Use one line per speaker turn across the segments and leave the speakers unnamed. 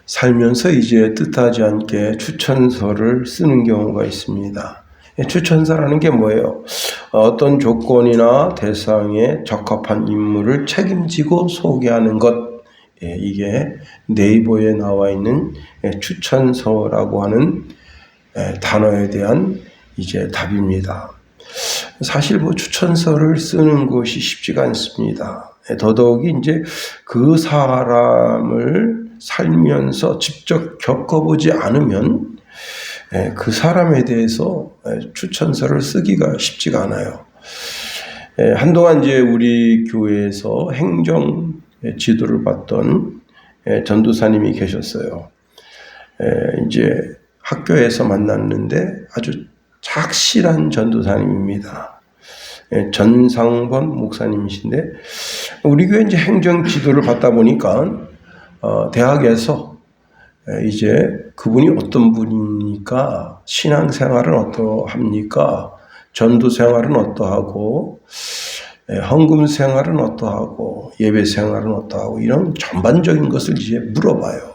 살면서 이제 뜻하지 않게 추천서를 쓰는 경우가 있습니다. 추천서라는 게 뭐예요? 어떤 조건이나 대상에 적합한 인물을 책임지고 소개하는 것. 이게 네이버에 나와 있는 추천서라고 하는 단어에 대한 이제 답입니다. 사실 추천서를 쓰는 것이 쉽지가 않습니다. 더더욱이 이제 그 사람을 살면서 직접 겪어보지 않으면 그 사람에 대해서 추천서를 쓰기가 쉽지가 않아요. 한동안 이제 우리 교회에서 행정 지도를 받던 전도사님이 계셨어요. 이제 학교에서 만났는데 아주 착실한 전도사님입니다. 전상번 목사님이신데 우리 교회 이제 행정 지도를 받다 보니까 대학에서 이제 그분이 어떤 분입니까? 신앙생활은 어떠합니까? 전도생활은 어떠하고 헌금생활은 어떠하고 예배생활은 어떠하고 이런 전반적인 것을 이제 물어봐요.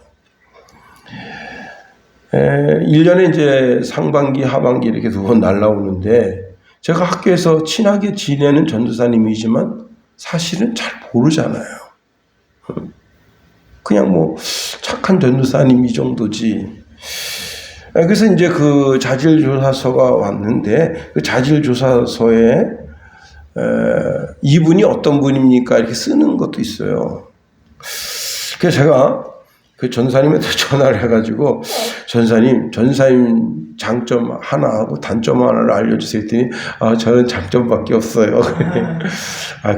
1년에 이제 상반기, 하반기 이렇게 2번 날라오는데 제가 학교에서 친하게 지내는 전도사님이지만 사실은 잘 모르잖아요. 그냥 착한 전도사님 이 정도지. 그래서 이제 그 자질조사서가 왔는데 그 자질조사서에 이분이 어떤 분입니까? 이렇게 쓰는 것도 있어요. 그래서 제가 그 전사님한테 전화를 해가지고 전사님 장점 하나하고 단점 하나를 알려주세요 했더니 저는 장점밖에 없어요.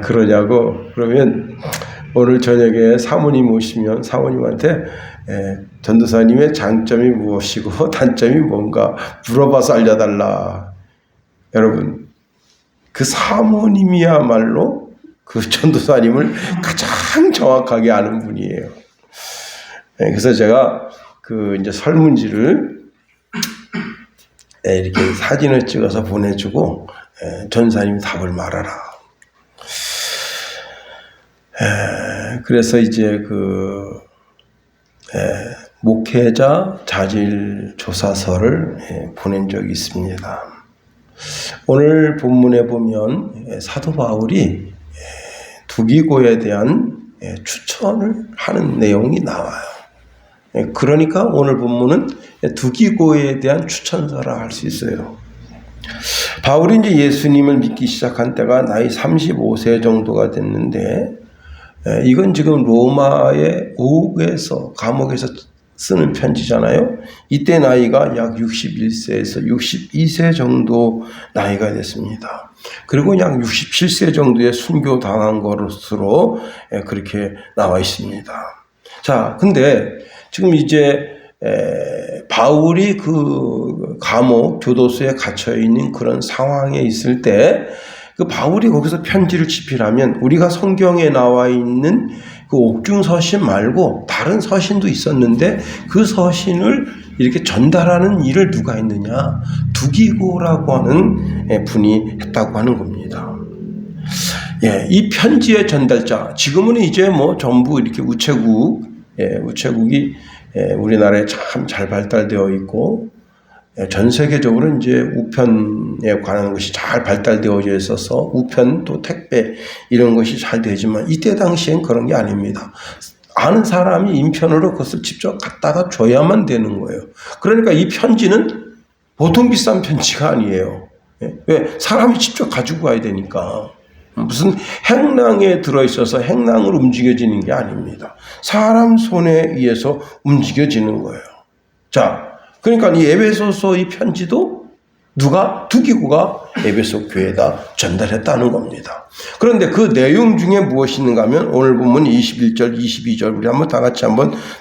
그러냐고. 그러면 오늘 저녁에 사모님 오시면 사모님한테 전도사님의 장점이 무엇이고 단점이 뭔가 물어봐서 알려달라. 여러분, 그 사모님이야말로 그 전도사님을 가장 정확하게 아는 분이에요. 그래서 제가 그 이제 설문지를 이렇게 사진을 찍어서 보내주고 전사님 답을 말하라. 그래서 이제 그 목회자 자질 조사서를 보낸 적이 있습니다. 오늘 본문에 보면 사도 바울이 두기고에 대한 추천을 하는 내용이 나와요. 그러니까 오늘 본문은 두기고에 대한 추천서라 할 수 있어요. 바울이 이제 예수님을 믿기 시작한 때가 나이 35세 정도가 됐는데 이건 지금 로마의 감옥에서 쓰는 편지잖아요. 이때 나이가 약 61세에서 62세 정도 나이가 됐습니다. 그리고 약 67세 정도에 순교당한 것으로 그렇게 나와 있습니다. 자, 근데 지금 이제 바울이 그 감옥 교도소에 갇혀 있는 그런 상황에 있을 때 그 바울이 거기서 편지를 집필하면 우리가 성경에 나와 있는 그 옥중 서신 말고 다른 서신도 있었는데 그 서신을 이렇게 전달하는 일을 누가 했느냐? 두기고라고 하는 분이 했다고 하는 겁니다. 이 편지의 전달자, 지금은 이제 전부 이렇게 우체국이 우리나라에 참 잘 발달되어 있고 전 세계적으로 이제 우편에 관한 것이 잘 발달되어져 있어서 우편 또 택배 이런 것이 잘 되지만 이때 당시엔 그런 게 아닙니다. 아는 사람이 인편으로 그것을 직접 갖다가 줘야만 되는 거예요. 그러니까 이 편지는 보통 비싼 편지가 아니에요. 왜? 사람이 직접 가지고 가야 되니까. 무슨 행랑에 들어있어서 행랑으로 움직여지는 게 아닙니다. 사람 손에 의해서 움직여지는 거예요. 자, 그러니까 이 에베소서 이 편지도 두기고가 에베소 교회에다 전달했다는 겁니다. 그런데 그 내용 중에 무엇이 있는가 하면 오늘 본문 21절, 22절 우리 한번 다 같이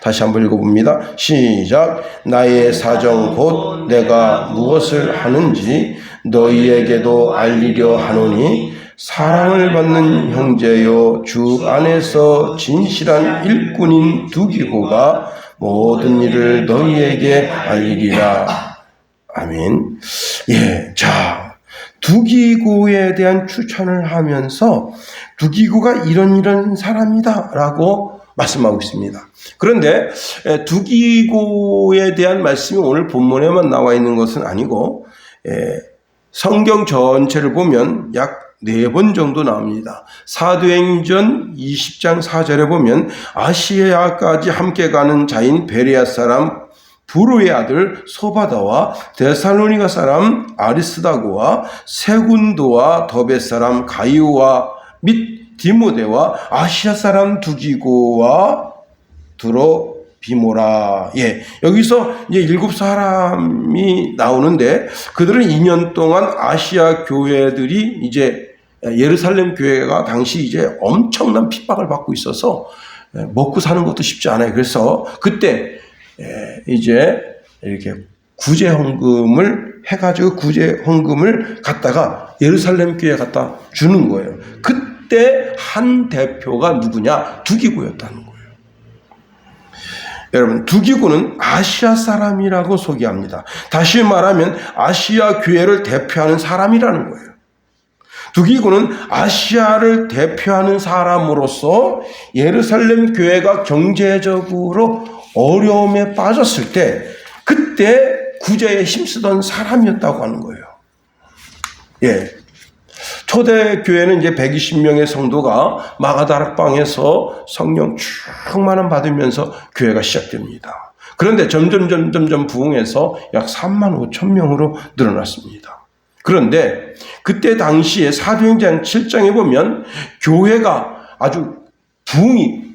다시 한번 읽어봅니다. 시작. 나의 사정 곧 내가 무엇을 하는지 너희에게도 알리려 하노니 사랑을 받는 형제요 주 안에서 진실한 일꾼인 두기고가 모든 일을 너희에게 알리리라. 아멘. 자, 두기고에 대한 추천을 하면서 두기고가 이런 사람이다 라고 말씀하고 있습니다. 그런데 두기고에 대한 말씀이 오늘 본문에만 나와 있는 것은 아니고 성경 전체를 보면 약 4번 정도 나옵니다. 사도행전 20장 4절에 보면 아시아까지 함께 가는 자인 베레아 사람 부르의 아들 소바다와 데살로니가 사람 아리스다고와 세군도와 더베 사람 가이오와 및 디모데와 아시아 사람 두기고와 드로비모라. 여기서 이제 7사람이 나오는데 그들은 2년 동안 아시아 교회들이 이제 예루살렘 교회가 당시 이제 엄청난 핍박을 받고 있어서 먹고 사는 것도 쉽지 않아요. 그래서 그때 이제 이렇게 구제 헌금을 해가지고 구제 헌금을 갖다가 예루살렘 교회에 갖다 주는 거예요. 그때 한 대표가 누구냐? 두기고였다는 거예요. 여러분, 두기고는 아시아 사람이라고 소개합니다. 다시 말하면 아시아 교회를 대표하는 사람이라는 거예요. 두기고는 아시아를 대표하는 사람으로서 예루살렘 교회가 경제적으로 어려움에 빠졌을 때 그때 구제에 힘쓰던 사람이었다고 하는 거예요. 초대 교회는 이제 120명의 성도가 마가다락방에서 성령 충만함 받으면서 교회가 시작됩니다. 그런데 점점 부흥해서 약 3만 5천 명으로 늘어났습니다. 그런데 그때 당시에 사도행전 7장에 보면 교회가 아주 부흥이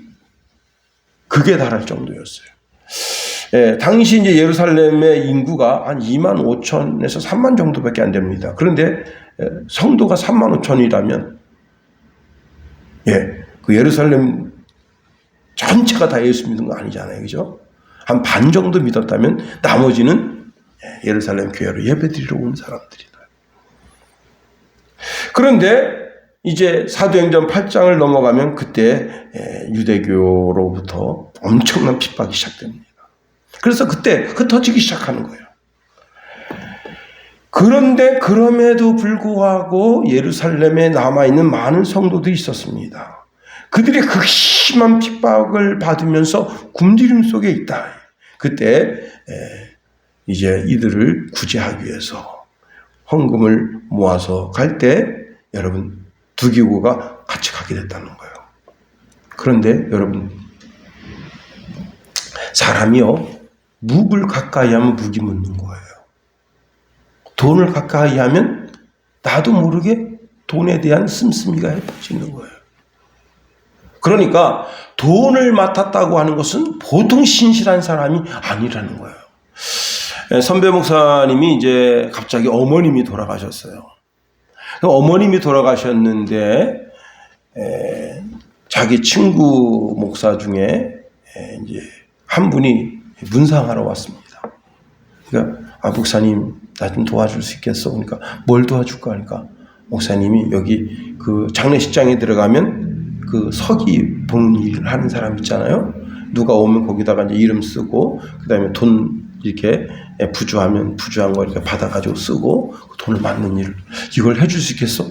극에 달할 정도였어요. 당시 이제 예루살렘의 인구가 한 2만 5천에서 3만 정도밖에 안 됩니다. 그런데 성도가 3만 5천이라면 그 예루살렘 전체가 다 예수 믿는 거 아니잖아요. 그죠? 한 반 정도 믿었다면 나머지는 예루살렘 교회로 예배드리러 온 사람들이다. 그런데 이제 사도행전 8장을 넘어가면 그때 유대교로부터 엄청난 핍박이 시작됩니다. 그래서 그때 흩어지기 시작하는 거예요. 그런데 그럼에도 불구하고 예루살렘에 남아있는 많은 성도들이 있었습니다. 그들이 극심한 핍박을 받으면서 굶주림 속에 있다. 그때 이제 이들을 구제하기 위해서 헌금을 모아서 갈 때 여러분 두기고가 같이 가게 됐다는 거예요. 그런데 여러분 사람이요 묵을 가까이 하면 묵이 묻는 거예요. 돈을 가까이 하면 나도 모르게 돈에 대한 씀씀이가 해퍼지는 거예요. 그러니까 돈을 맡았다고 하는 것은 보통 신실한 사람이 아니라는 거예요. 선배 목사님이 이제 갑자기 어머님이 돌아가셨어요. 어머님이 돌아가셨는데 자기 친구 목사 중에 이제 한 분이 문상하러 왔습니다. 그러니까 목사님 나 좀 도와줄 수 있겠어? 그러니까 뭘 도와줄까 하니까 목사님이 여기 그 장례식장에 들어가면 그 서기 보는 일을 하는 사람 있잖아요. 누가 오면 거기다가 이제 이름 쓰고 그다음에 돈 이렇게 부주하면 부주한 거 이렇게 받아가지고 쓰고 그 돈을 맞는 일을 이걸 해줄 수 있겠어?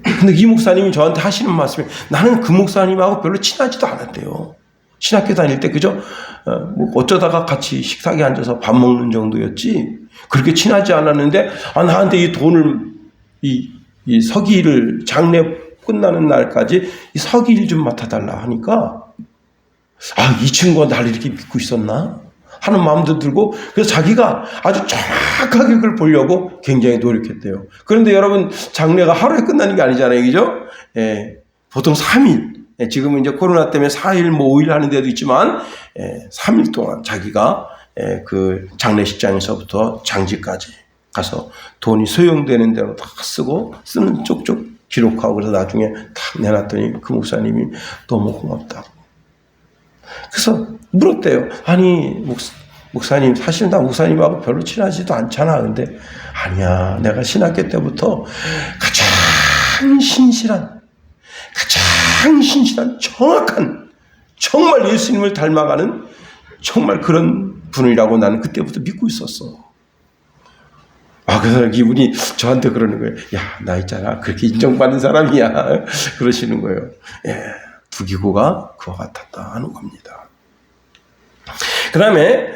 근데 이 목사님이 저한테 하시는 말씀이 나는 그 목사님하고 별로 친하지도 않았대요. 신학교 다닐 때 그죠? 뭐 어쩌다가 같이 식탁에 앉아서 밥 먹는 정도였지 그렇게 친하지 않았는데 나한테 이 돈을 이 서기를 장례 끝나는 날까지 이 서기를 좀 맡아달라 하니까 이 친구가 나를 이렇게 믿고 있었나 하는 마음도 들고 그래서 자기가 아주 정확하게 그걸 보려고 굉장히 노력했대요. 그런데 여러분 장례가 하루에 끝나는 게 아니잖아요. 그죠? 보통 3일 지금은 이제 코로나 때문에 4일 뭐 5일 하는 데도 있지만 3일 동안 자기가 그 장례식장에서부터 장지까지 가서 돈이 소용되는 대로 다 쓰고 쓰는 쪽쪽 기록하고 그래서 나중에 다 내놨더니 그 목사님이 너무 고맙다고. 그래서 물었대요. 아니 목사님 사실 나 목사님하고 별로 친하지도 않잖아. 근데 아니야 내가 신학교 때부터 가장 신실한 정확한 정말 예수님을 닮아가는 정말 그런 분이라고 나는 그때부터 믿고 있었어. 그래서 이분이 저한테 그러는 거예요. 야, 나 있잖아. 그렇게 인정받는 사람이야. 그러시는 거예요. 두기고가 그와 같았다 하는 겁니다. 그 다음에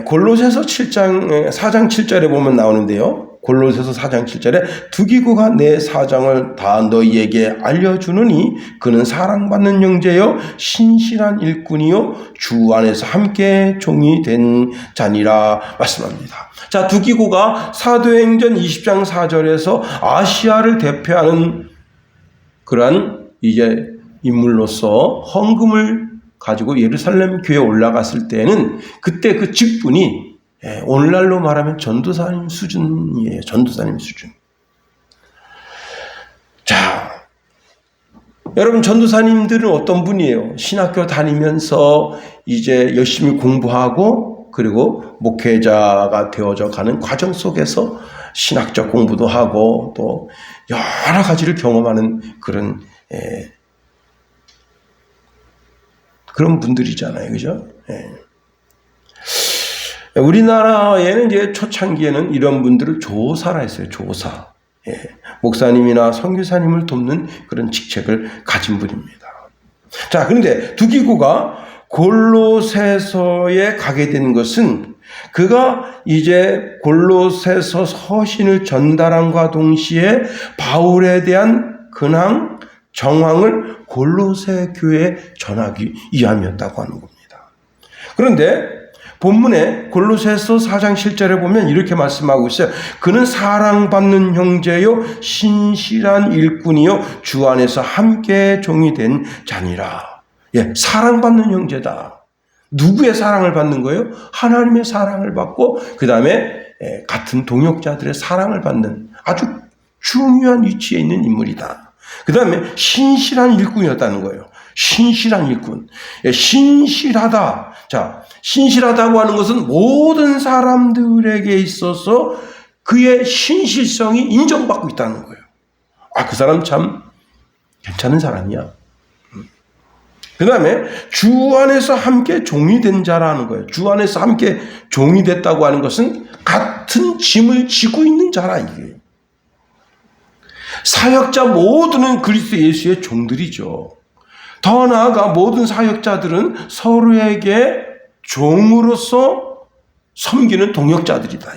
골로새서 4장 7절에 보면 나오는데요. 골로새서 4장 7절에 두기고가 내 사정을 다 너희에게 알려주느니 그는 사랑받는 형제요 신실한 일꾼이요 주 안에서 함께 종이 된 자니라 말씀합니다. 자, 두기고가 사도행전 20장 4절에서 아시아를 대표하는 그러한 이제 인물로서 헌금을 가지고 예루살렘 교회에 올라갔을 때는 그때 그 직분이 오늘날로 말하면 전도사님 수준이에요. 전도사님 수준. 자, 여러분 전도사님들은 어떤 분이에요? 신학교 다니면서 이제 열심히 공부하고 그리고 목회자가 되어져 가는 과정 속에서 신학적 공부도 하고 또 여러 가지를 경험하는 그런 분들이잖아요. 그죠? 우리나라에는 이제 초창기에는 이런 분들을 조사라 했어요. 조사. 목사님이나 선교사님을 돕는 그런 직책을 가진 분입니다. 자, 그런데 두기고가 골로새서에 가게 된 것은 그가 이제 골로새서 서신을 전달함과 동시에 바울에 대한 근황, 정황을 골로새 교회에 전하기 위함이었다고 하는 겁니다. 그런데 본문에 골로새서 4장 7절에 보면 이렇게 말씀하고 있어요. 그는 사랑받는 형제요 신실한 일꾼이요 주 안에서 함께 종이 된 자니라. 사랑받는 형제다. 누구의 사랑을 받는 거예요? 하나님의 사랑을 받고 그 다음에 같은 동역자들의 사랑을 받는 아주 중요한 위치에 있는 인물이다. 그 다음에 신실한 일꾼이었다는 거예요. 신실한 일꾼. 신실하다. 자, 신실하다고 하는 것은 모든 사람들에게 있어서 그의 신실성이 인정받고 있다는 거예요. 아, 그 사람 참 괜찮은 사람이야. 그 다음에 주 안에서 함께 종이 된 자라는 거예요. 주 안에서 함께 종이 됐다고 하는 것은 같은 짐을 지고 있는 자라 이게. 사역자 모두는 그리스도 예수의 종들이죠. 더 나아가 모든 사역자들은 서로에게 종으로서 섬기는 동역자들이다.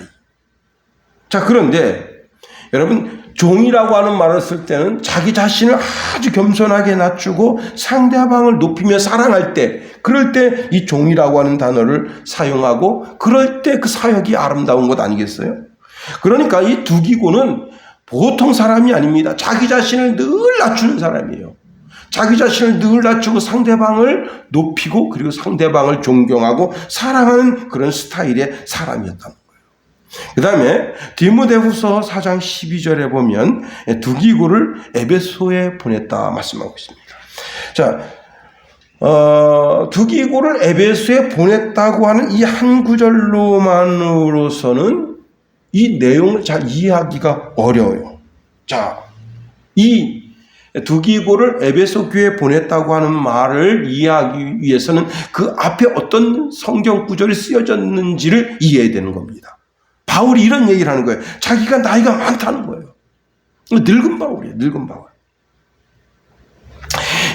자, 그런데 여러분 종이라고 하는 말을 쓸 때는 자기 자신을 아주 겸손하게 낮추고 상대방을 높이며 사랑할 때 그럴 때 이 종이라고 하는 단어를 사용하고 그럴 때 그 사역이 아름다운 것 아니겠어요? 그러니까 이 두기고는 보통 사람이 아닙니다. 자기 자신을 늘 낮추는 사람이에요. 자기 자신을 늘 낮추고 상대방을 높이고 그리고 상대방을 존경하고 사랑하는 그런 스타일의 사람이었다는 거예요. 그 다음에 디모데후서 4장 12절에 보면 두기고를 에베소에 보냈다 말씀하고 있습니다. 자, 두기고를 에베소에 보냈다고 하는 이 한 구절로만으로서는 이 내용을 잘 이해하기가 어려워요. 자, 이 두기고를 에베소 교회에 보냈다고 하는 말을 이해하기 위해서는 그 앞에 어떤 성경 구절이 쓰여졌는지를 이해해야 되는 겁니다. 바울이 이런 얘기를 하는 거예요. 자기가 나이가 많다는 거예요. 늙은 바울이에요. 늙은 바울.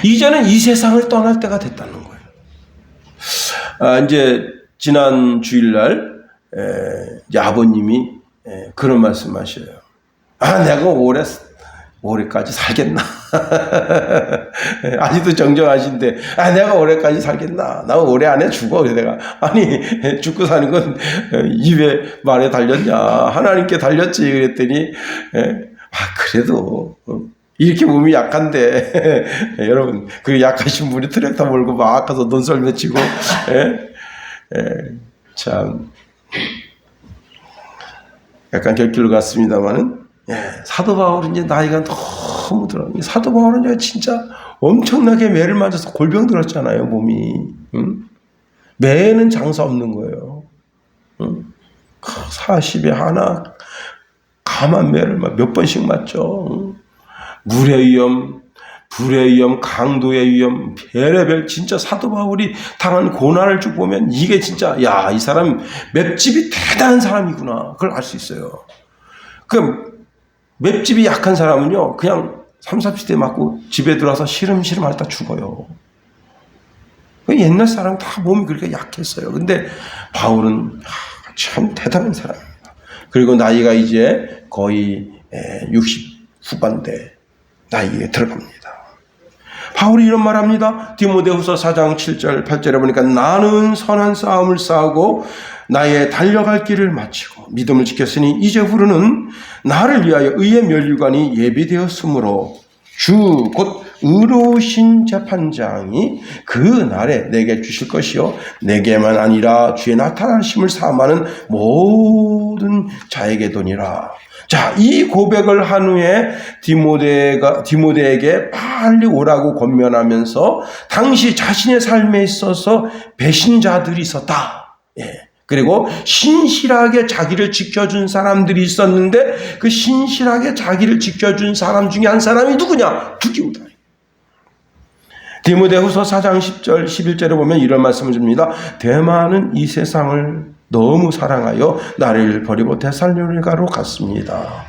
이제는 이 세상을 떠날 때가 됐다는 거예요. 이제 지난 주일날 아버님이 그런 말씀하셔요. 내가 올해까지 살겠나? 아직도 정정하신데, 내가 올해까지 살겠나? 나 올해 안에 죽어. 내가. 아니, 죽고 사는 건 입에 말에 달렸냐? 하나님께 달렸지. 그랬더니, 그래도, 이렇게 몸이 약한데, 여러분, 그 약하신 분이 트랙터 몰고 막 가서 논설매 치고, 참, 약간 곁길로 갔습니다만은, 사도 바울은 이제 나이가 너무 들어. 사도 바울은 진짜 엄청나게 매를 맞아서 골병 들었잖아요, 몸이. 응? 매는 장사 없는 거예요. 응? 40에 하나, 감한 매를 몇 번씩 맞죠. 응? 물의 위험, 불의 위험, 강도의 위험, 별의별 진짜 사도 바울이 당한 고난을 쭉 보면 이게 진짜, 이 사람 맵집이 대단한 사람이구나. 그걸 알 수 있어요. 맵집이 약한 사람은요, 그냥 30, 40대 맞고 집에 들어와서 시름시름 앓다 죽어요. 옛날 사람 다 몸이 그렇게 약했어요. 근데 바울은 참 대단한 사람입니다. 그리고 나이가 이제 거의 60 후반대 나이에 들어갑니다. 바울이 이런 말합니다. 디모데후서 4장 7절 8절에 보니까 나는 선한 싸움을 싸우고 나의 달려갈 길을 마치고 믿음을 지켰으니 이제후로는 나를 위하여 의의 면류관이 예비되었으므로 주 곧 의로우신 재판장이 그 날에 내게 주실 것이요 내게만 아니라 주의 나타나심을 사모하는 모든 자에게도니라. 자, 이 고백을 한 후에 디모데에게 빨리 오라고 권면하면서 당시 자신의 삶에 있어서 배신자들이 있었다. 그리고 신실하게 자기를 지켜준 사람들이 있었는데 그 신실하게 자기를 지켜준 사람 중에 한 사람이 누구냐? 두기고다. 디모데후서 4장 10절 11절에 보면 이런 말씀을 줍니다. 데마는 이 세상을 너무 사랑하여 나를 버리고 데살로니가로 갔습니다.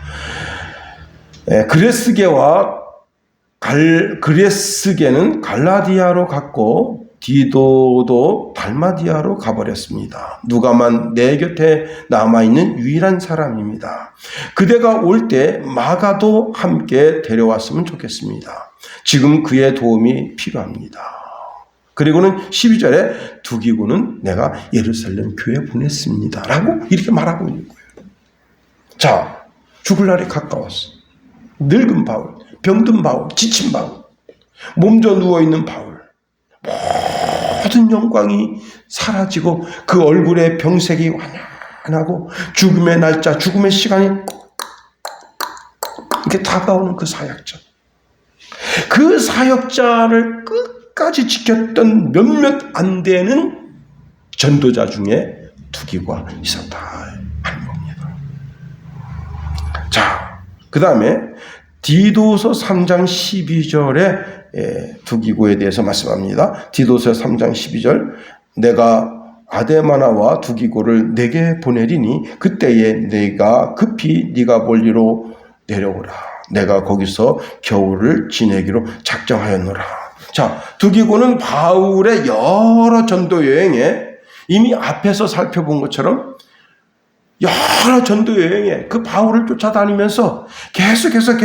그레스게는 갈라디아로 갔고 디도도 달마디아로 가버렸습니다. 누가만 내 곁에 남아있는 유일한 사람입니다. 그대가 올 때 마가도 함께 데려왔으면 좋겠습니다. 지금 그의 도움이 필요합니다. 그리고는 12절에 두기고는 내가 예루살렘 교회에 보냈습니다. 라고 이렇게 말하고 있는 거예요. 자, 죽을 날이 가까웠어. 늙은 바울, 병든 바울, 지친 바울, 몸져 누워있는 바울. 모든 영광이 사라지고 그 얼굴에 병색이 완연하고 죽음의 날짜, 죽음의 시간이 이렇게 다가오는 그 사역자. 그 사역자를 끝까지 지켰던 몇몇 안 되는 전도자 중에 두기고가 있었다 하는 겁니다. 자, 그 다음에 디도서 3장 12절에 두기고에 대해서 말씀합니다. 디도서 3장 12절 내가 아데마나와 두기고를 내게 보내리니 그때에 내가 급히 네가 멀리로 내려오라. 내가 거기서 겨울을 지내기로 작정하였노라. 자, 두기고는 바울의 여러 전도 여행에 이미 앞에서 살펴본 것처럼 여러 전도 여행에 그 바울을 쫓아다니면서 계속해서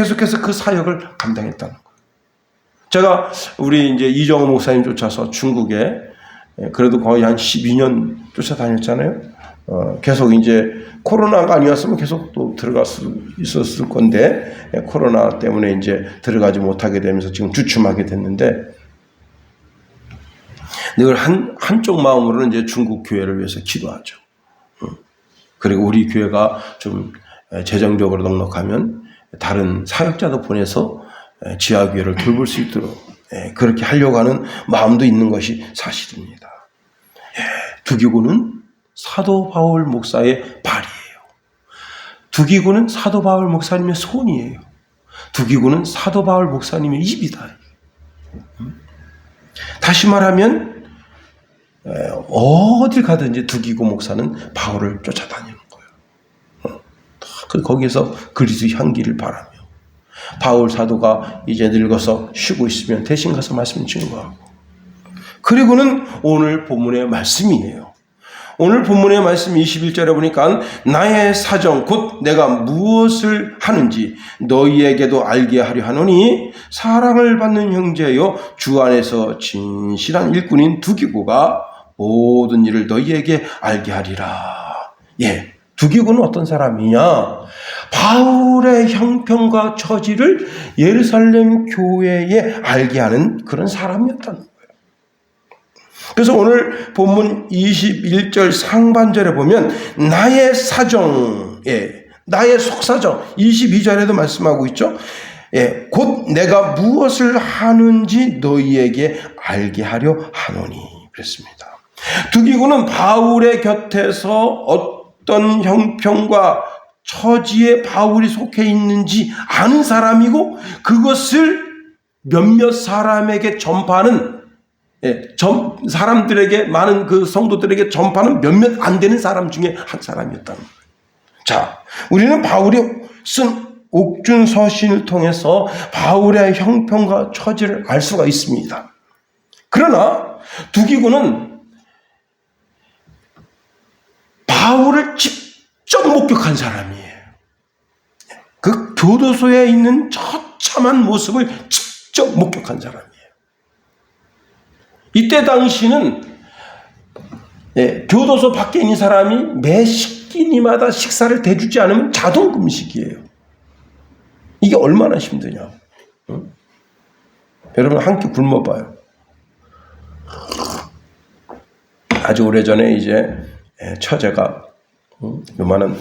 그 사역을 감당했다는 거예요. 제가 우리 이제 이정호 목사님 쫓아서 중국에 그래도 거의 한 12년 쫓아다녔잖아요. 계속 이제 코로나가 아니었으면 계속 또 들어갈 수 있었을 건데 코로나 때문에 이제 들어가지 못하게 되면서 지금 주춤하게 됐는데 늘 한쪽 마음으로는 이제 중국 교회를 위해서 기도하죠. 그리고 우리 교회가 좀 재정적으로 넉넉하면 다른 사역자도 보내서 지하교회를 돌볼 수 있도록 그렇게 하려고 하는 마음도 있는 것이 사실입니다. 두기고는 사도 바울 목사의 발이에요. 두기고는 사도 바울 목사님의 손이에요. 두기고는 사도 바울 목사님의 입이다. 다시 말하면 어딜 가든지 두기고 목사는 바울을 쫓아다니는 거예요. 거기에서 그리스도의 향기를 바라며 바울 사도가 이제 늙어서 쉬고 있으면 대신 가서 말씀 증거하고 그리고는 오늘 본문의 말씀이에요. 오늘 본문의 말씀 21절에 보니까 나의 사정 곧 내가 무엇을 하는지 너희에게도 알게 하려 하노니 사랑을 받는 형제여 주 안에서 진실한 일꾼인 두기고가 모든 일을 너희에게 알게 하리라. 두기고는 어떤 사람이냐? 바울의 형편과 처지를 예루살렘 교회에 알게 하는 그런 사람이었다는 거예요. 그래서 오늘 본문 21절 상반절에 보면 나의 사정, 나의 속사정 22절에도 말씀하고 있죠. 곧 내가 무엇을 하는지 너희에게 알게 하려 하노니 그랬습니다. 두기고는 바울의 곁에서 어떤 형편과 처지에 바울이 속해 있는지 아는 사람이고 그것을 몇몇 사람에게 전파하는 사람들에게 많은 그 성도들에게 전파하는 몇몇 안 되는 사람 중에 한 사람이었다는 거예요. 자, 우리는 바울이 쓴 옥준 서신을 통해서 바울의 형편과 처지를 알 수가 있습니다. 그러나 두기고는 바울을 직접 목격한 사람이에요. 그 교도소에 있는 처참한 모습을 직접 목격한 사람이에요. 이때 당시는 교도소 밖에 있는 사람이 매 식기니마다 식사를 대주지 않으면 자동 금식이에요. 이게 얼마나 힘드냐. 응? 여러분 한 끼 굶어봐요. 아주 오래전에 이제 처제가 요만한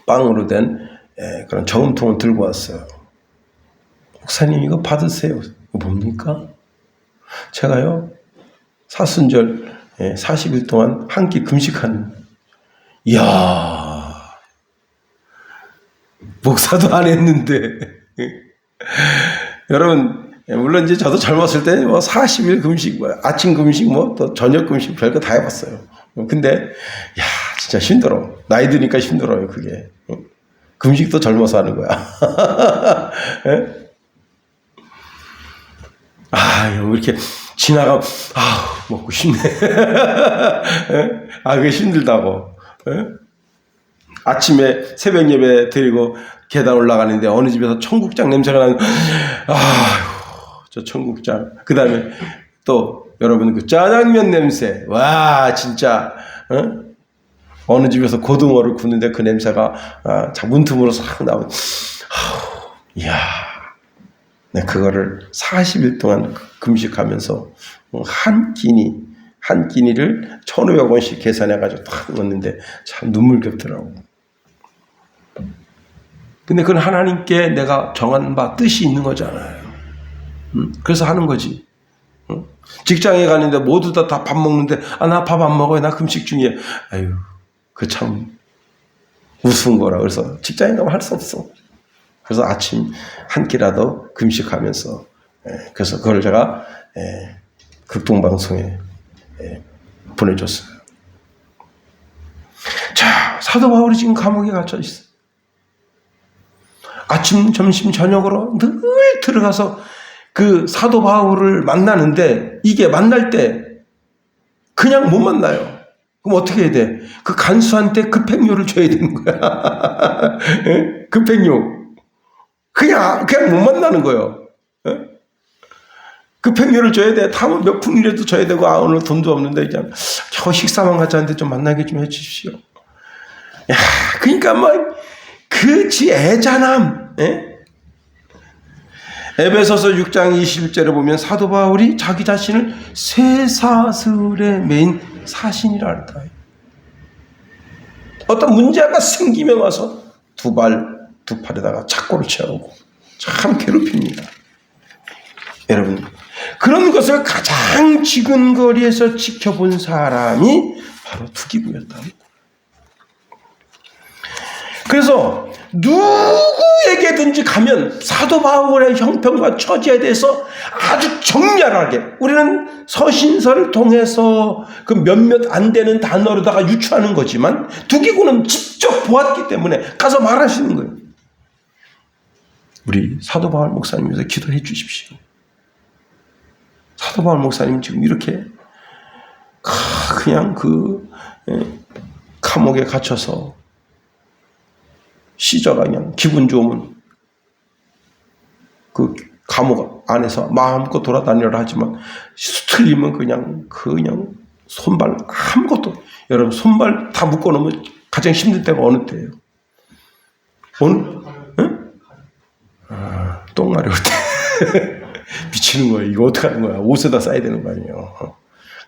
빵으로 된 그런 저금통을 들고 왔어요. 목사님 이거 받으세요. 이거 뭡니까? 제가요 사순절 40일 동안 한 끼 금식한. 이야, 목사도 안 했는데. 여러분 물론 이제 저도 젊었을 때 뭐 40일 금식, 뭐 아침 금식, 뭐 또 저녁 금식 별거 다 해봤어요. 근데 야 진짜 힘들어. 나이 드니까 힘들어요 그게. 금식도 젊어서 하는 거야. 뭐 이렇게 지나가면 먹고 싶네. 그게 힘들다고. 아침에 새벽 예배 드리고 계단 올라가는데 어느 집에서 청국장 냄새가 나는. 저 청국장. 그 다음에 또 여러분 그 짜장면 냄새. 와 진짜 어느 집에서 고등어를 굽는데 그 냄새가 문틈으로 싹 나오면 이야. 네, 그거를 40일 동안 금식하면서 한 끼니를 1,500원씩 계산해가지고 딱 넣었는데 참 눈물겹더라고. 근데 그건 하나님께 내가 정한 바 뜻이 있는 거잖아요. 그래서 하는 거지. 직장에 가는데 모두 다 밥 먹는데 나 밥 안 먹어요. 나 금식 중이에요. 아유, 그 참 우스운 거라. 그래서 직장에 가면 할 수 없어. 그래서 아침 한 끼라도 금식하면서 그래서 그걸 제가 극동방송에 보내줬어요. 자, 사도 바울이 지금 감옥에 갇혀 있어요. 아침, 점심, 저녁으로 늘 들어가서 그 사도 바울을 만나는데 이게 만날 때 그냥 못 만나요. 그럼 어떻게 해야 돼? 그 간수한테 급행료를 줘야 되는 거야. 급행료. 그냥 못 만나는 거예요. 급행료를 줘야 돼. 다음은 몇 푼이라도 줘야 되고, 오늘 돈도 없는데, 그냥, 저 식사만 같이 하는데 좀 만나게 좀 해주십시오. 야, 그러니까 지 애잔함, 에베소서 6장 21절에 보면 사도 바울이 자기 자신을 쇠사슬에 매인 사신이라 할까요? 어떤 문제가 생기면 와서 두 팔에다가 착고를 채우고 참 괴롭힙니다. 여러분, 그런 것을 가장 지근거리에서 지켜본 사람이 바로 두기고였다. 그래서 누구에게든지 가면 사도 바울의 형편과 처지에 대해서 아주 정렬하게, 우리는 서신서를 통해서 그 몇몇 안 되는 단어로다가 유추하는 거지만 두기고는 직접 보았기 때문에 가서 말하시는 거예요. 우리 사도 바울 목사님께서 기도해 주십시오. 사도 바울 목사님 지금 이렇게 그냥 감옥에 갇혀서 시저가 그냥 기분 좋으면 그 감옥 안에서 마음껏 돌아다니려 하지만 틀리면 그냥 손발 아무것도, 여러분 손발 다 묶어놓으면 가장 힘들 때가 어느 때예요? 똥 마려울 때. 미치는 거예요. 이거 어떻게 하는 거야? 옷에다 싸야 되는 거 아니에요.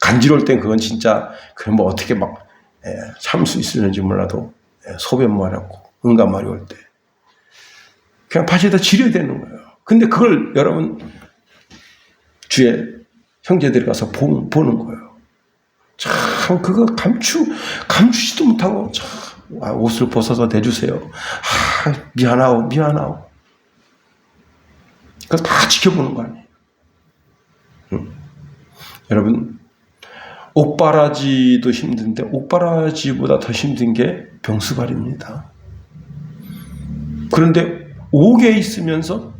간지러울 땐 그건 진짜 그냥 어떻게 참을 수 있을는지 몰라도 소변 마렵고 응가 마려울 때 그냥 바지에다 지려야 되는 거예요. 근데 그걸 여러분 주의 형제들이 가서 보는 거예요. 참 그거 감추지도 못하고 참 옷을 벗어서 내주세요. 미안하오. 그걸 다 지켜보는 거 아니에요. 여러분, 옥바라지도 힘든데 옥바라지보다 더 힘든 게 병수발입니다. 그런데 옥에 있으면서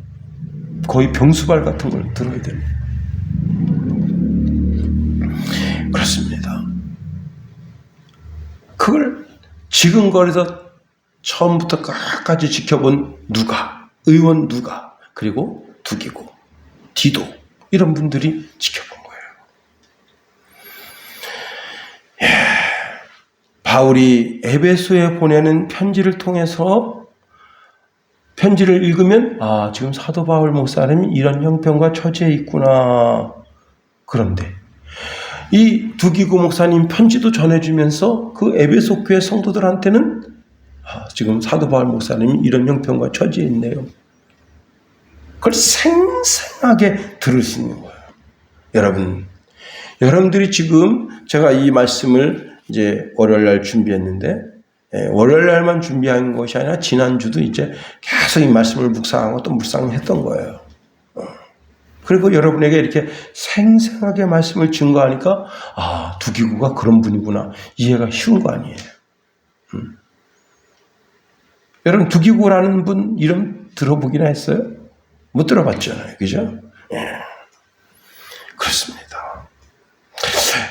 거의 병수발 같은 걸 들어야 됩니다. 지금거리에서 처음부터 끝까지 지켜본 누가, 의원 누가, 그리고 두기고, 디도 이런 분들이 지켜본 거예요. 바울이 에베소에 보내는 편지를 통해서 편지를 읽으면 지금 사도 바울 목사님이 이런 형편과 처지에 있구나. 그런데 이 두기고 목사님 편지도 전해주면서 그 에베소 교회 성도들한테는 지금 사도 바울 목사님이 이런 형편과 처지에 있네요. 그걸 생생하게 들을 수 있는 거예요. 여러분들이 지금 제가 이 말씀을 이제 월요일날 준비했는데, 월요일날만 준비한 것이 아니라 지난주도 이제 계속 이 말씀을 묵상하고 또 묵상했던 거예요. 그리고 여러분에게 이렇게 생생하게 말씀을 증거하니까 두기구가 그런 분이구나. 이해가 쉬운 거 아니에요. 여러분 두기구라는 분 이름 들어보기나 했어요? 못 들어봤잖아요. 그죠? 그렇습니다.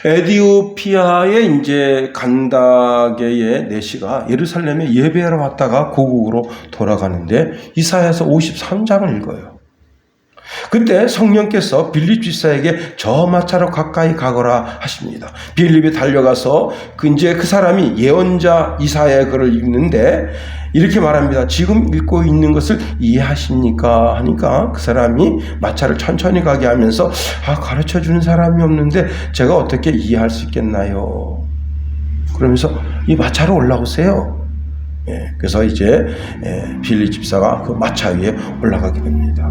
에디오피아의 이제 간다게의 내시가 예루살렘에 예배하러 왔다가 고국으로 돌아가는데 이사야서 53장을 읽어요. 그때 성령께서 빌립 집사에게 저 마차로 가까이 가거라 하십니다. 빌립이 달려가서 이제 그 사람이 예언자 이사야의 글을 읽는데 이렇게 말합니다. 지금 읽고 있는 것을 이해하십니까? 하니까 그 사람이 마차를 천천히 가게 하면서 가르쳐주는 사람이 없는데 제가 어떻게 이해할 수 있겠나요? 그러면서 이 마차로 올라오세요. 그래서 이제 빌립 집사가 그 마차 위에 올라가게 됩니다.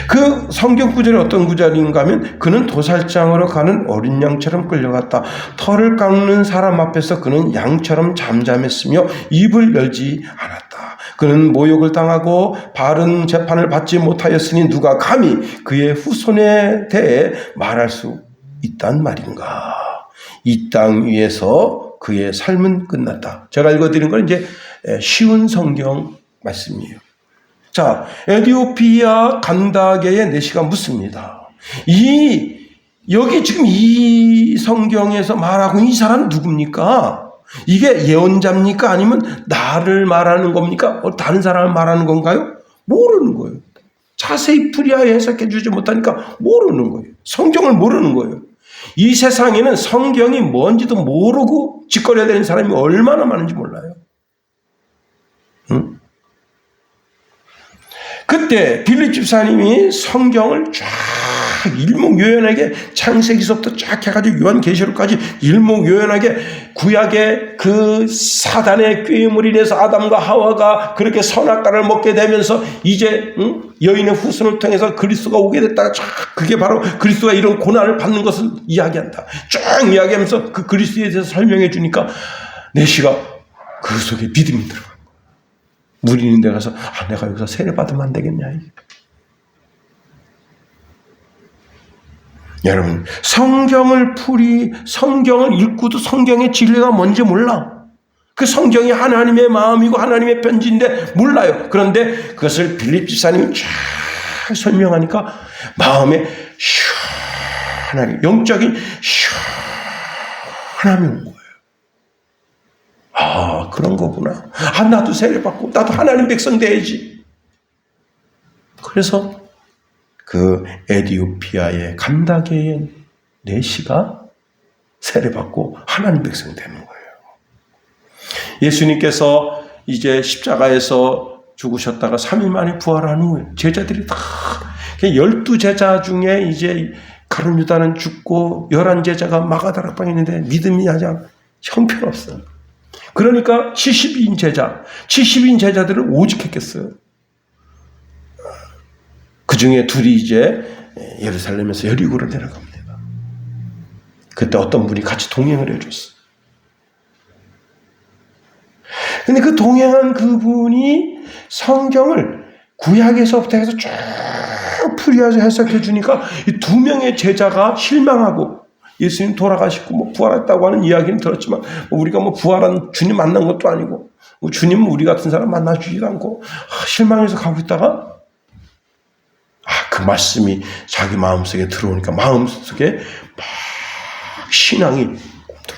그 성경 구절이 어떤 구절인가 하면 그는 도살장으로 가는 어린 양처럼 끌려갔다. 털을 깎는 사람 앞에서 그는 양처럼 잠잠했으며 입을 열지 않았다. 그는 모욕을 당하고 바른 재판을 받지 못하였으니 누가 감히 그의 후손에 대해 말할 수 있단 말인가. 이 땅 위에서 그의 삶은 끝났다. 제가 읽어드린 건 이제 쉬운 성경 말씀이에요. 자, 에디오피아 간다게의 내시가 묻습니다. 여기 지금 이 성경에서 말하고 이 사람은 누굽니까? 이게 예언자입니까? 아니면 나를 말하는 겁니까? 다른 사람을 말하는 건가요? 모르는 거예요. 자세히 풀이하여 해석해 주지 못하니까 모르는 거예요. 성경을 모르는 거예요. 이 세상에는 성경이 뭔지도 모르고 짓거려야 되는 사람이 얼마나 많은지 몰라요. 응? 그때 빌립 집사님이 성경을 쫙 일목요연하게 창세기서부터 쫙 해가지고 요한계시록까지 일목요연하게 구약의 그 사단의 꾀임으로 인해서 아담과 하와가 그렇게 선악과를 먹게 되면서 이제 여인의 후손을 통해서 그리스도가 오게 됐다가 쫙 그게 바로 그리스도가 이런 고난을 받는 것을 이야기한다. 쫙 이야기하면서 그 그리스도에 대해서 설명해 주니까 내시가 그 속에 믿음이 들어가. 무리는 데 가서 내가 여기서 세례 받으면 안 되겠냐. 여러분 성경을 읽고도 성경의 진리가 뭔지 몰라. 그 성경이 하나님의 마음이고 하나님의 편지인데 몰라요. 그런데 그것을 빌립 집사님이 쫙 설명하니까 마음에 시원하게 영적인 시원함이 온 거예요. 그런 거구나. 나도 세례받고 나도 하나님 백성 돼야지. 그래서 그 에디오피아의 간다게의 내시가 세례받고 하나님 백성 되는 거예요. 예수님께서 이제 십자가에서 죽으셨다가 3일 만에 부활한 후에 제자들이 다 12제자 중에 이제 가룟 유다는 죽고 11제자가 마가다락방에 있는데 믿음이 가장 형편없어요. 그러니까 70인 제자들을 오직했겠어요. 그 중에 둘이 이제 예루살렘에서 여리고를 내려갑니다. 그때 어떤 분이 같이 동행을 해줬어요. 근데 그 동행한 그분이 성경을 구약에서부터 해서 쭉 풀이해서 해석해 주니까 이 두 명의 제자가 실망하고 예수님 돌아가시고 부활했다고 하는 이야기는 들었지만 우리가 부활한 주님 만난 것도 아니고 주님은 우리 같은 사람 만나주지도 않고 실망해서 가고 있다가 그 말씀이 자기 마음속에 들어오니까 마음속에 막 신앙이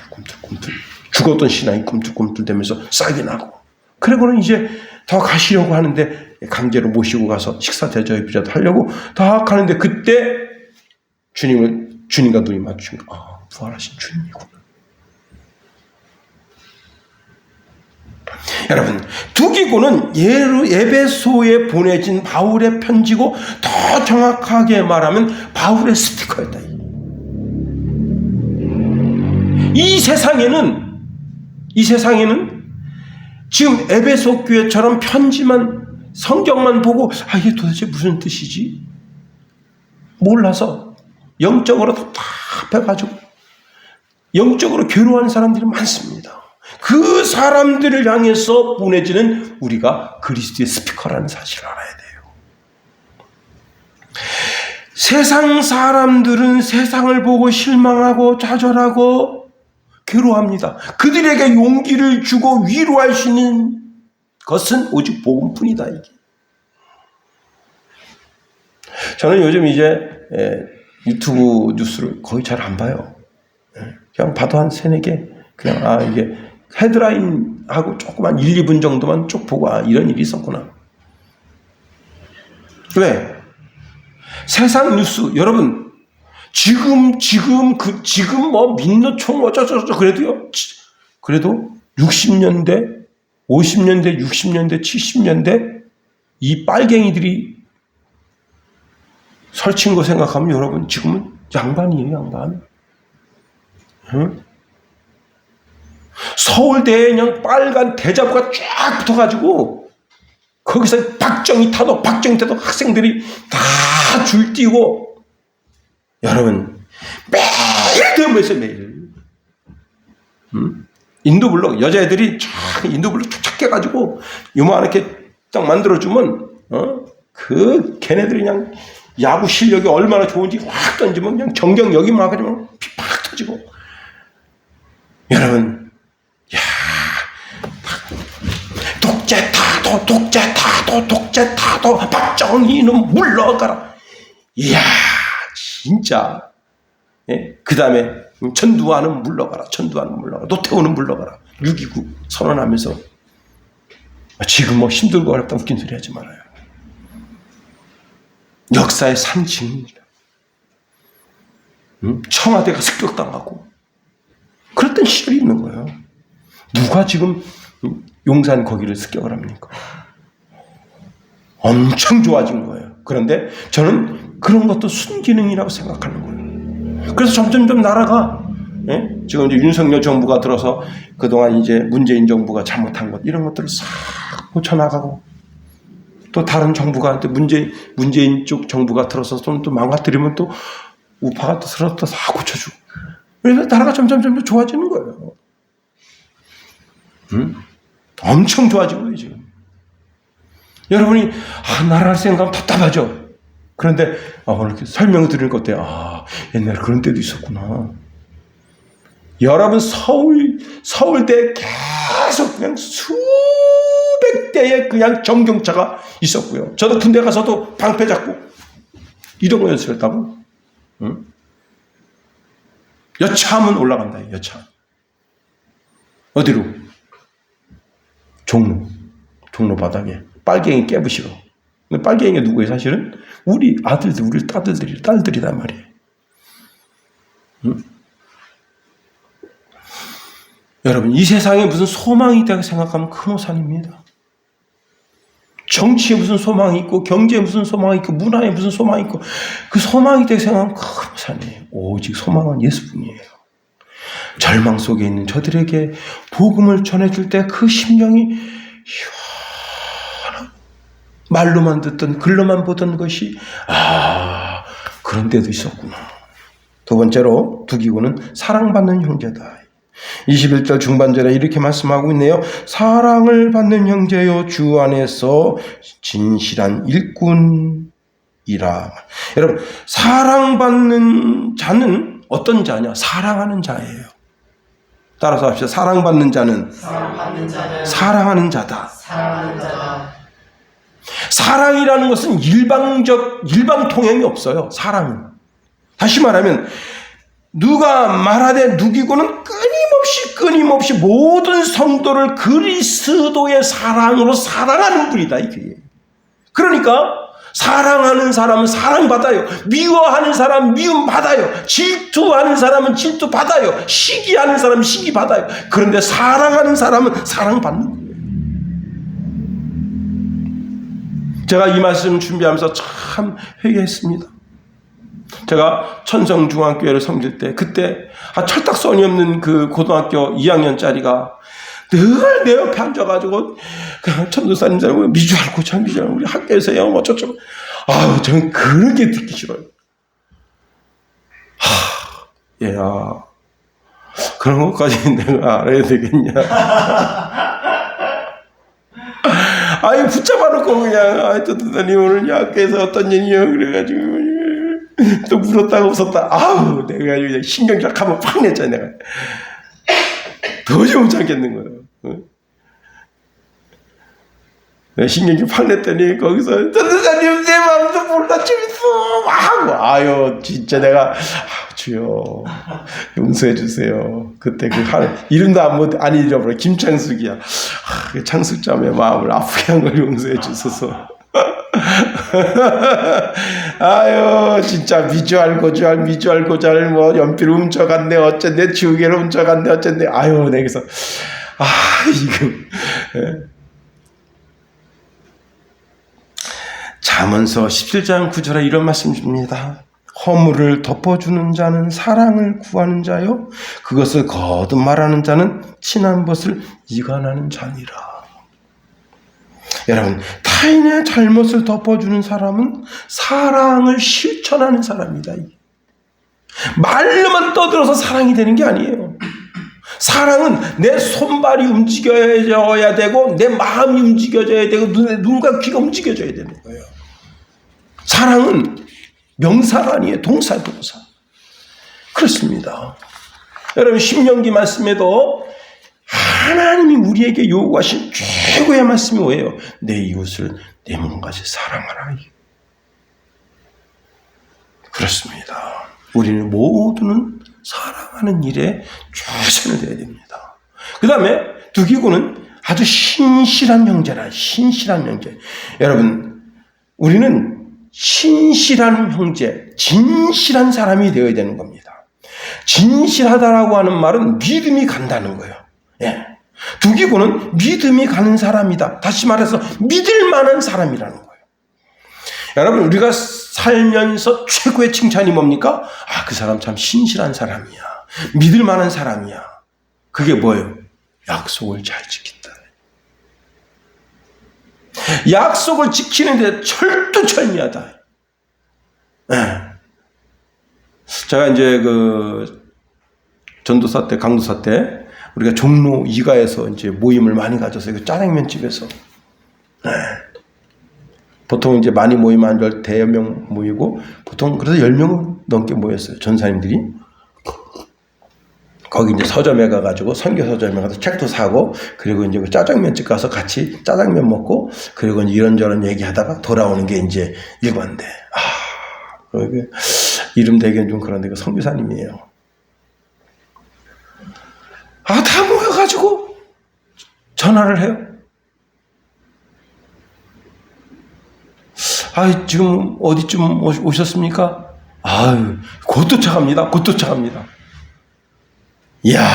꿈틀꿈틀 죽었던 신앙이 꿈틀꿈틀대면서 싹이 나고, 그리고는 이제 더 가시려고 하는데 강제로 모시고 가서 식사 대접이라도 하려고 다 가는데 그때 주님과 눈이 맞추면 부활하신 주님이구나. 여러분, 두기고는 에베소에 보내진 바울의 편지고 더 정확하게 말하면 바울의 스피커였다. 이 세상에는 지금 에베소 교회처럼 편지만 성경만 보고 이게 도대체 무슨 뜻이지? 몰라서 영적으로 답답해가지고 영적으로 괴로워하는 사람들이 많습니다. 그 사람들을 향해서 보내지는 우리가 그리스도의 스피커라는 사실을 알아야 돼요. 세상 사람들은 세상을 보고 실망하고 좌절하고 괴로워합니다. 그들에게 용기를 주고 위로할 수 있는 것은 오직 복음뿐이다. 이게. 저는 요즘 이제 유튜브 뉴스를 거의 잘 안 봐요. 그냥 봐도 한 3-4개 그냥 이게 헤드라인하고 조그만 1-2분 정도만 쭉 보고 이런 일이 있었구나. 왜? 세상 뉴스 여러분 지금 뭐 민노총 어쩌저쩌 그래도 60년대 50년대 60년대 70년대 이 빨갱이들이 설친 거 생각하면 여러분 지금은 양반이에요. 양반. 응? 서울대에 그냥 빨간 대자보가 쫙 붙어가지고 거기서 박정희 타도 학생들이 다 줄 띄고 여러분 매일 대모에서 매일 인도블록 여자애들이 쫙 인도블록 쫙 깨가지고 요만하게 딱 만들어주면 그 걔네들이 그냥 야구 실력이 얼마나 좋은지 확 던지면 그냥 정경 여기만 하면 피 팍 터지고 여러분 독재 타도 박정희는 물러가라. 이야 진짜. 그 다음에 전두환은 물러가라. 노태우는 물러가라. 6.29 선언하면서 지금 뭐 힘들고 어렵다 웃긴 소리 하지 말아요. 역사의 상징입니다. 청와대가 습격당하고 그랬던 시절이 있는 거예요. 누가 지금 용산 거기를 습격을 합니까? 엄청 좋아진 거예요. 그런데 저는 그런 것도 순기능이라고 생각하는 거예요. 그래서 점점점 나라가 지금 이제 윤석열 정부가 들어서 그동안 이제 문재인 정부가 잘못한 것 이런 것들을 싹 고쳐나가고 또 다른 정부가 문재인 쪽 정부가 들어서 좀 또 망가뜨리면 또 우파가 또 들어서 또 다 고쳐주고 그래서 나라가 점점 좋아지는 거예요. 엄청 좋아지고 있어요, 지금. 여러분이, 나라를 생각하면 답답하죠? 그런데, 오늘 이렇게 설명을 드리는 것 같아요. 옛날에 그런 때도 있었구나. 여러분, 서울대에 계속 그냥 수백 대의 그냥 정경차가 있었고요. 저도 군대 가서도 방패 잡고, 이런 거 연습했다고. 여차하면 올라간다, 여차. 어디로? 종로 바닥에 빨갱이 깨부시고. 근데 빨갱이가 누구예요? 사실은 우리 아들들, 우리 딸들이란 말이에요. 여러분 이 세상에 무슨 소망이 있다고 생각하면 큰 오산입니다. 정치에 무슨 소망이 있고 경제에 무슨 소망이 있고 문화에 무슨 소망이 있고 그 소망이 있다고 생각하면 큰 오산이에요. 오직 소망은 예수뿐이에요. 절망 속에 있는 저들에게 복음을 전해줄 때 그 심령이 말로만 듣던 글로만 보던 것이 그런 때도 있었구나. 두 번째로 두기고는 사랑받는 형제다. 21절 중반절에 이렇게 말씀하고 있네요. 사랑을 받는 형제요 주 안에서 진실한 일꾼이라. 여러분 사랑받는 자는 어떤 자냐? 사랑하는 자예요. 따라서 합시다. 사랑받는 자는 사랑하는 자다. 사랑이라는 것은 일방통행이 없어요. 사랑은. 다시 말하면 누가 말하되 누기고는 끊임없이 모든 성도를 그리스도의 사랑으로 사랑하는 분이다. 이게. 그러니까 사랑하는 사람은 사랑받아요. 미워하는 사람은 미움받아요. 질투하는 사람은 질투받아요. 시기하는 사람은 시기받아요. 그런데 사랑하는 사람은 사랑받는 거예요. 제가 이 말씀 준비하면서 참 회개했습니다. 제가 천성중앙교회를 섬길 때 그때 철딱선이 없는 그 고등학교 2학년짜리가 늘 내 옆에 앉아가지고 천도사님들 미주알 고참 우리 학교에서요 뭐 저쪽 저는 그런 게 듣기 싫어요. 얘야 그런 것까지 내가 알아야 되겠냐. 붙잡아놓고 그냥 천도사님 오늘 학교에서 어떤 일이요 그래가지고 또 물었다가 웃었다. 내가 그냥 신경질 한번 팍 냈잖아. 내가 도저히 못 참겠는 거예요. 신경질 팍 냈더니 거기서 전도사님 내 마음도 몰라 재밌어 하고 진짜 내가 주여 용서해 주세요. 그때 이름도 안 잊어버려. 김창숙이야. 그 창숙자매의 마음을 아프게 한 걸 용서해 주소서. 진짜 미주알 고주알 뭐 연필을 훔쳐갔네 어쨌네 지우개를 훔쳐갔네 어쨌네 내게서 이거 잠언서 17장 9절에 이런 말씀 줍니다. 허물을 덮어주는 자는 사랑을 구하는 자요 그것을 거듭 말하는 자는 친한 것을 이간하는 자니라. 여러분 타인의 잘못을 덮어주는 사람은 사랑을 실천하는 사람이다. 말로만 떠들어서 사랑이 되는 게 아니에요. 사랑은 내 손발이 움직여져야 되고 내 마음이 움직여져야 되고 눈과 귀가 움직여져야 되는 거예요. 사랑은 명사가 아니에요. 동사. 그렇습니다. 여러분 신명기 말씀에도 하나님이 우리에게 요구하신 최고의 말씀이 뭐예요? 내 이웃을 내 몸같이 사랑하라. 그렇습니다. 우리는 모두는 사랑하는 일에 최선을 다해야 됩니다. 그 다음에 두기고는 아주 신실한 형제라. 신실한 형제. 여러분 우리는 신실한 형제, 진실한 사람이 되어야 되는 겁니다. 진실하다라고 하는 말은 믿음이 간다는 거예요. 두기고는 믿음이 가는 사람이다. 다시 말해서 믿을 만한 사람이라는 거예요. 여러분 우리가 살면서 최고의 칭찬이 뭡니까? 그 사람 참 신실한 사람이야. 믿을 만한 사람이야. 그게 뭐예요? 약속을 잘 지킨다. 약속을 지키는데 철두철미하다. 제가 이제 전도사 때, 강도사 때 우리가 종로 2가에서 이제 모임을 많이 가져서 짜장면 집에서 보통 이제 많이 모이면 한 대여 명 모이고 보통 그래서 10명 넘게 모였어요. 전사님들이. 거기 이제 서점에 가가지고 선교 서점에 가서 책도 사고 그리고 이제 짜장면집 가서 같이 짜장면 먹고 그리고 이제 이런저런 얘기하다가 돌아오는 게 이제 일관돼. 이름 되기는 좀 그런데 그 선교사님이에요. 다 모여가지고 전화를 해요. 지금 어디쯤 오셨습니까? 곧 도착합니다. 이야,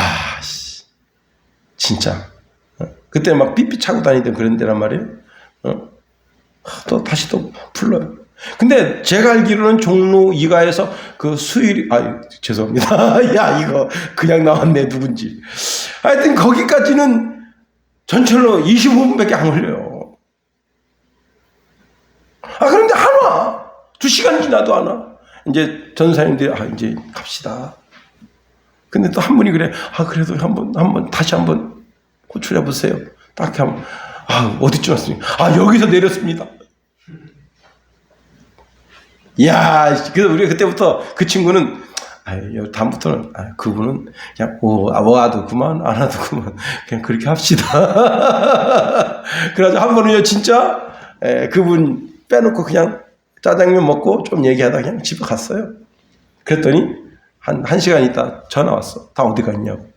진짜. 그때 막 삐삐 차고 다니던 그런 데란 말이에요. 또 다시 또 불러요. 근데 제가 알기로는 종로 2가에서 그 수요일, 죄송합니다. 야, 이거 그냥 나왔네, 누군지. 하여튼 거기까지는 전철로 25분밖에 안 걸려요. 그런데 안 와. 2시간 지나도 안 와. 이제 전사님들이, 이제 갑시다. 근데 또 한 분이 그래. 그래도 다시 한번 호출해 보세요. 딱 하면, 어디쯤 왔습니까? 여기서 내렸습니다. 이야, 그래서 우리가 그때부터 그 친구는, 다음부터는, 그분은 그냥, 와도 그만, 안 와도 그만. 그냥 그렇게 합시다. 그래서 한 번은요, 진짜, 그분 빼놓고 그냥 짜장면 먹고 좀 얘기하다 그냥 집에 갔어요. 그랬더니, 한 시간 있다 전화 왔어. 다 어디 갔냐고.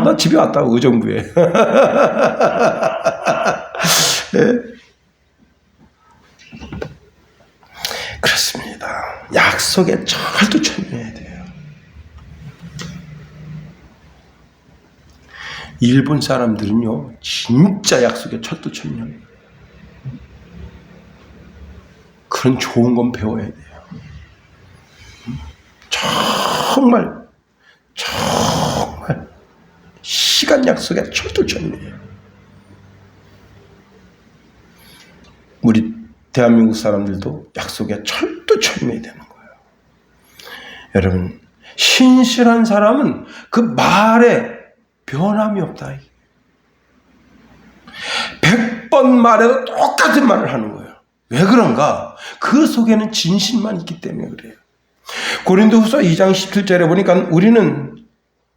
나 집에 왔다고, 의정부에. 네. 그렇습니다. 약속에 철두철미해야 돼요. 일본 사람들은요, 진짜 약속에 철두철미해요. 그런 좋은 건 배워야 돼요. 정말 시간 약속에 철두철미해요. 우리 대한민국 사람들도 약속에 철두철미해야 되는 거예요. 여러분, 신실한 사람은 그 말에 변함이 없다. 100번 말해도 똑같은 말을 하는 거예요. 왜 그런가? 그 속에는 진실만 있기 때문에 그래요. 고린도후서 2장 17절에 보니까 우리는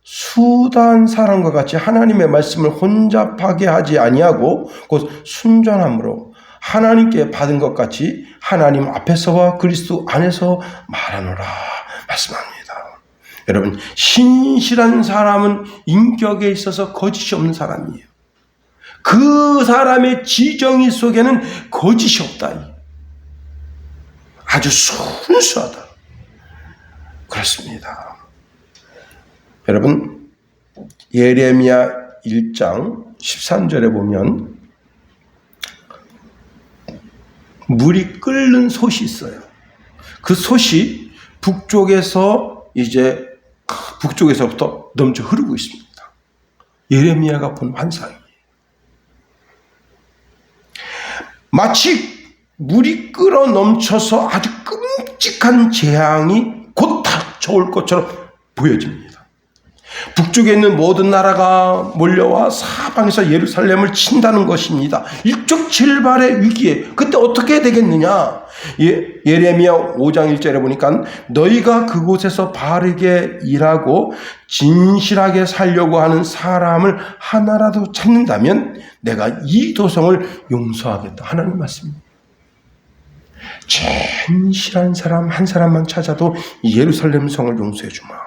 수단 사람과 같이 하나님의 말씀을 혼잡하게 하지 아니하고 곧 순전함으로 하나님께 받은 것 같이 하나님 앞에서와 그리스도 안에서 말하노라 말씀합니다. 여러분, 신실한 사람은 인격에 있어서 거짓이 없는 사람이에요. 그 사람의 지정의 속에는 거짓이 없다. 아주 순수하다. 그렇습니다. 여러분, 예레미야 1장 13절에 보면 물이 끓는 솥이 있어요. 그 솥이 북쪽에서부터 넘쳐 흐르고 있습니다. 예레미야가 본 환상이에요. 마치 물이 끓어 넘쳐서 아주 끔찍한 재앙이 곧 닥쳐올 것처럼 보여집니다. 북쪽에 있는 모든 나라가 몰려와 사방에서 예루살렘을 친다는 것입니다. 일촉칠발의 위기에 그때 어떻게 되겠느냐? 예레미야 5장 1절에 보니까 너희가 그곳에서 바르게 일하고 진실하게 살려고 하는 사람을 하나라도 찾는다면 내가 이 도성을 용서하겠다. 하나님 말씀입니다. 진실한 사람 한 사람만 찾아도 예루살렘 성을 용서해 주마.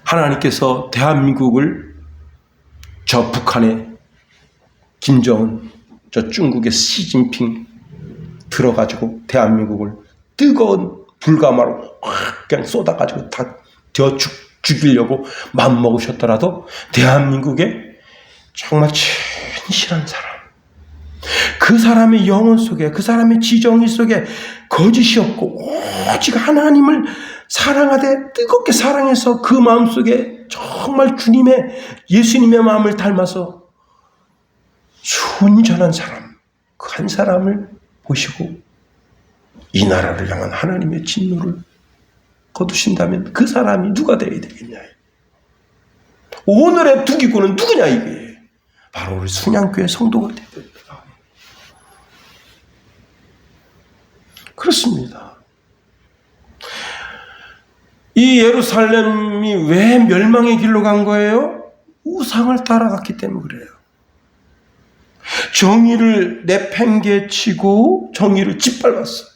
하나님께서 대한민국을 저 북한의 김정은, 저 중국의 시진핑 들어가지고 대한민국을 뜨거운 불가마로 그냥 쏟아가지고 다 되어 죽이려고 마음먹으셨더라도 대한민국에 정말 진실한 사람, 그 사람의 영혼 속에, 그 사람의 지정의 속에 거짓이 없고 오직 하나님을 사랑하되 뜨겁게 사랑해서 그 마음속에 정말 예수님의 마음을 닮아서 순전한 사람, 그 한 사람을 보시고 이 나라를 향한 하나님의 진노를 거두신다면 그 사람이 누가 되어야 되겠냐? 오늘의 두기꾼은 누구냐 이게? 바로 우리 순양교회 성도가 되어야 됩니다. 그렇습니다. 이 예루살렘이 왜 멸망의 길로 간 거예요? 우상을 따라갔기 때문에 그래요. 정의를 내팽개치고 정의를 짓밟았어요.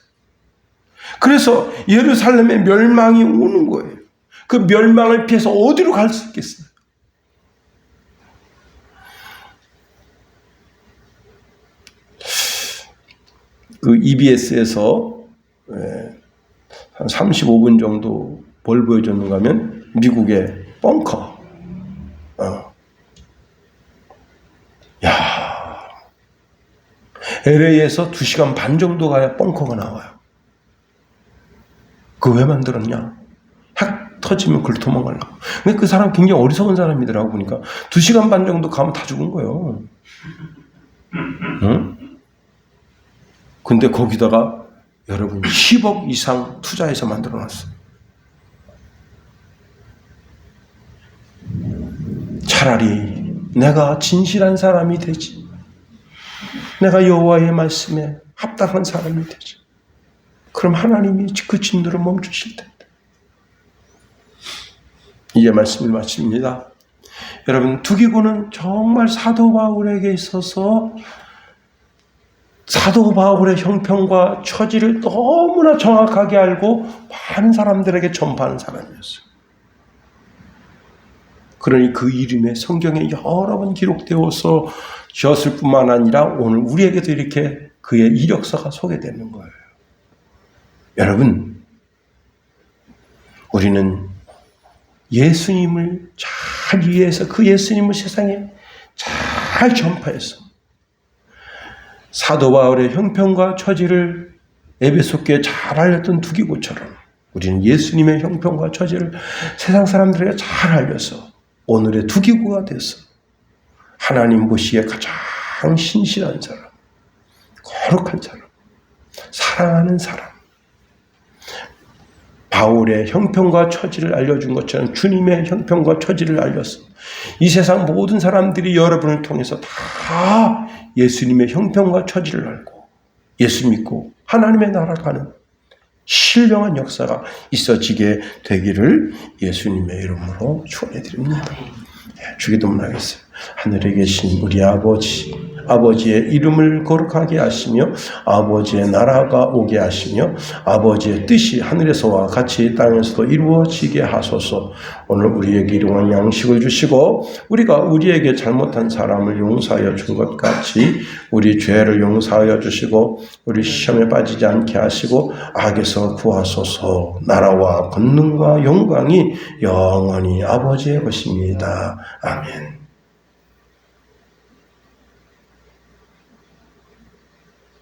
그래서 예루살렘의 멸망이 오는 거예요. 그 멸망을 피해서 어디로 갈 수 있겠어요? 그 EBS에서 한 35분 정도 뭘 보여줬는가 하면 미국의 벙커. LA에서 2시간 반 정도 가야 벙커가 나와요. 그거 왜 만들었냐? 핵 터지면 그걸 도망가려고. 근데 그 사람 굉장히 어리석은 사람이더라고 보니까 2시간 반 정도 가면 다 죽은 거예요. 응? 근데 거기다가 여러분 10억 이상 투자해서 만들어놨어요. 차라리 내가 진실한 사람이 되지. 내가 여호와의 말씀에 합당한 사람이 되지. 그럼 하나님이 그 진노를 멈추실 텐데. 이제 말씀을 마칩니다. 여러분, 두기고는 정말 사도 바울에게 있어서 사도 바울의 형편과 처지를 너무나 정확하게 알고 많은 사람들에게 전파하는 사람이었어요. 그러니 그 이름에 성경에 여러 번 기록되어서 지었을 뿐만 아니라 오늘 우리에게도 이렇게 그의 이력서가 소개되는 거예요. 여러분, 우리는 예수님을 잘 이해해서 그 예수님을 세상에 잘 전파해서 사도 바울의 형편과 처지를 에베소 교회에 잘 알렸던 두기고처럼 우리는 예수님의 형편과 처지를 세상 사람들에게 잘 알려서 오늘의 두기고가 돼서 하나님 보시기에 가장 신실한 사람, 거룩한 사람, 사랑하는 사람, 바울의 형편과 처지를 알려준 것처럼 주님의 형편과 처지를 알렸어. 이 세상 모든 사람들이 여러분을 통해서 다 예수님의 형편과 처지를 알고 예수 믿고 하나님의 나라 가는 신령한 역사가 있어지게 되기를 예수님의 이름으로 축원해드립니다. 주기도문 하겠어요. 하늘에 계신 우리 아버지, 아버지의 이름을 거룩하게 하시며 아버지의 나라가 오게 하시며 아버지의 뜻이 하늘에서와 같이 땅에서도 이루어지게 하소서. 오늘 우리에게 일용할 양식을 주시고 우리가 우리에게 잘못한 사람을 용서하여 준 것 같이 우리 죄를 용서하여 주시고 우리 시험에 빠지지 않게 하시고 악에서 구하소서. 나라와 권능과 영광이 영원히 아버지의 것입니다. 아멘.